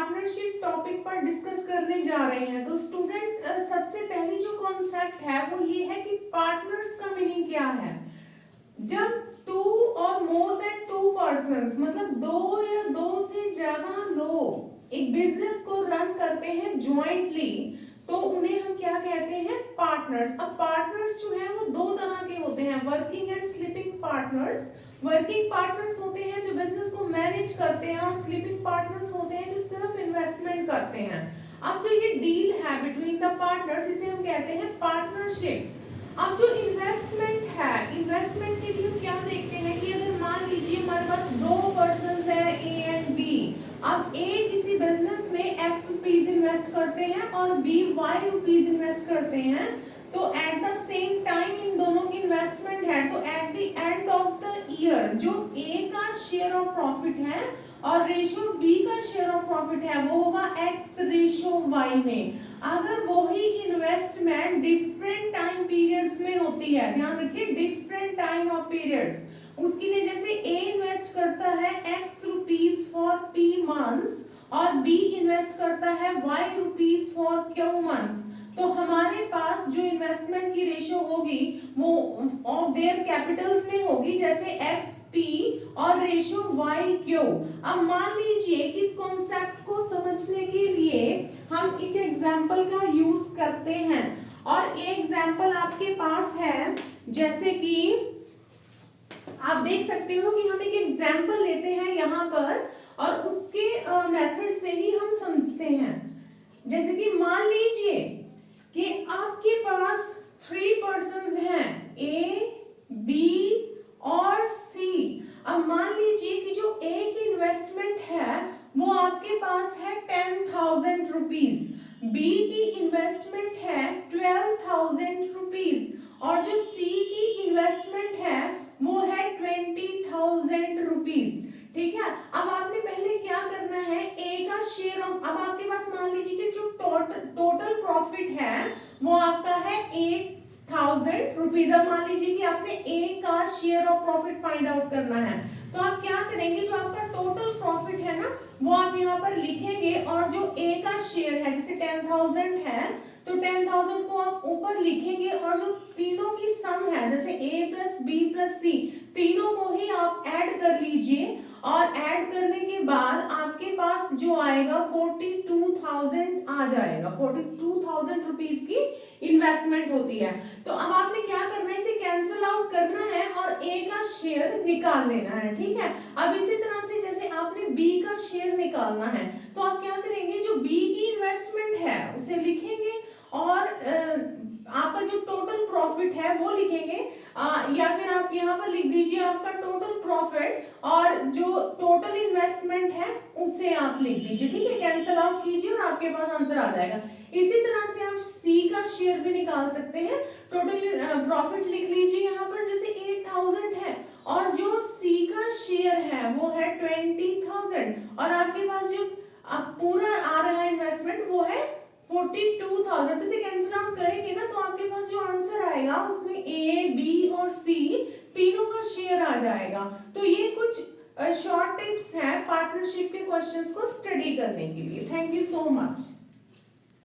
Partnership topic पर discuss करने जा रहे हैं। तो स्टूडेंट सबसे पहली जो कॉन्सेप्ट है वो ये है कि पार्टनर्स का मीनिंग क्या है। जब टू और मोर देन टू पर्संस मतलब दो या दो से ज्यादा लोग एक बिजनेस को रन करते हैं ज्वाइंटली, तो उन्हें हम क्या कहते हैं, पार्टनर्स। अब पार्टनर्स जो है वो दो तरह के होते हैं, working and sleeping partners. Working partners होते हैं जो बिजनेस को मैनेज करते हैं और स्लीपिंग पार्टनर्स होते हैं जो सिर्फ इन्वेस्टमेंट करते हैं। अब जो ये डील है बिटवीन द पार्टनर्स, इसे हम कहते हैं पार्टनरशिप। अब जो इन्वेस्टमेंट है, इन्वेस्टमेंट के लिए हम क्या देखते हैं कि अगर मान लीजिए हमारे पास दो पर्संस है ए एंड बी। अब ए किसी बिजनेस में एक्स रुपीज इन्वेस्ट करते हैं और बी वाई रुपीज इन्वेस्ट करते हैं, तो at the same time in दोनों की इन्वेस्टमेंट है, तो at the end of the year जो ए का शेयर ऑफ प्रॉफिट है और रेशो बी का शेयर ऑफ प्रॉफिट है वो होगा एक्स रेशो वाई में। अगर वही इन्वेस्टमेंट डिफरेंट टाइम पीरियड्स में होती है, ध्यान रखिए डिफरेंट टाइम ऑफ पीरियड्स, उसके लिए जैसे ए इन्वेस्ट करता है X rupees for P months और बी इन्वेस्ट करता है Y rupees for Q months, तो हमारे पास जो इन्वेस्टमेंट की रेशियो होगी वो ऑफ देयर कैपिटल्स में होगी, जैसे एक्स पी और रेशियो वाई क्यू। अब मान लीजिए कि इस कॉन्सेप्ट को समझने के लिए हम एक एग्जांपल का यूज करते हैं, और ये एग्जांपल आपके पास है, जैसे कि आप देख सकते हो कि हम एक एग्जांपल लेते हैं यहाँ पर और उसके मेथड से ही हम समझते हैं। जैसे कि मान लीजिए कि आपके पास 3 पर्संस हैं ए बी और सी। अब मान लीजिए कि जो ए की इन्वेस्टमेंट है वो आपके पास है 10,000 रुपीज, बी की इन्वेस्टमेंट है 12,000 रुपीज और जो सी की इन्वेस्टमेंट है वो है 20,000 रुपीज। ठीक है, अब आपने पहले क्या करना है, ए का शेयर ऑफ, अब आपके पास मान लीजिए कि जो टोटल प्रॉफिट है वो आपका है 8,000 रुपीज। अब मान लीजिए कि आपने ए का share of profit find out करना है, तो आप क्या करेंगे, जो आपका टोटल प्रॉफिट है ना वो आप यहाँ पर लिखेंगे और जो ए का शेयर है जैसे 10,000 है तो 10,000 को आप ऊपर लिखेंगे और जो तीनों की सम है जैसे ए प्लस बी प्लस सी, तीनों को ही आप ऐड कर लीजिए और ऐड करने के बाद आपके पास जो आएगा 42,000 आ जाएगा। 42,000 रुपीज की इन्वेस्टमेंट होती है। तो अब आपने क्या करना है, इसे कैंसिल आउट करना है और ए का शेयर निकाल लेना है। ठीक है, अब इसी तरह से जैसे आपने बी का शेयर निकालना है तो आप क्या करेंगे, जो बी की इन्वेस्टमेंट है उसे लिखेंगे और आपका जो टोटल प्रॉफिट है वो लिखेंगे, या फिर आप यहाँ पर लिख दीजिए आपका टोटल प्रॉफिट और जो टोटल इन्वेस्टमेंट है उसे आप लिख दीजिए। ठीक है, कैंसिल आउट कीजिए और आपके पास आंसर आ जाएगा। इसी तरह से आप सी का शेयर भी निकाल सकते हैं। टोटल प्रॉफिट लिख लीजिए यहाँ पर, जैसे 8,000 है और जो सी का शेयर है वो है 20,000 और आपके पास जो पूरा आ रहा है इन्वेस्टमेंट वो है 42,000। इसे कैंसिल आउट करेंगे ना तो आपके पास जो आंसर आएगा उसमें ए बी और सी तीनों का शेयर आ जाएगा। तो ये कुछ शॉर्ट टिप्स हैं पार्टनरशिप के क्वेश्चंस को स्टडी करने के लिए। Thank you so much.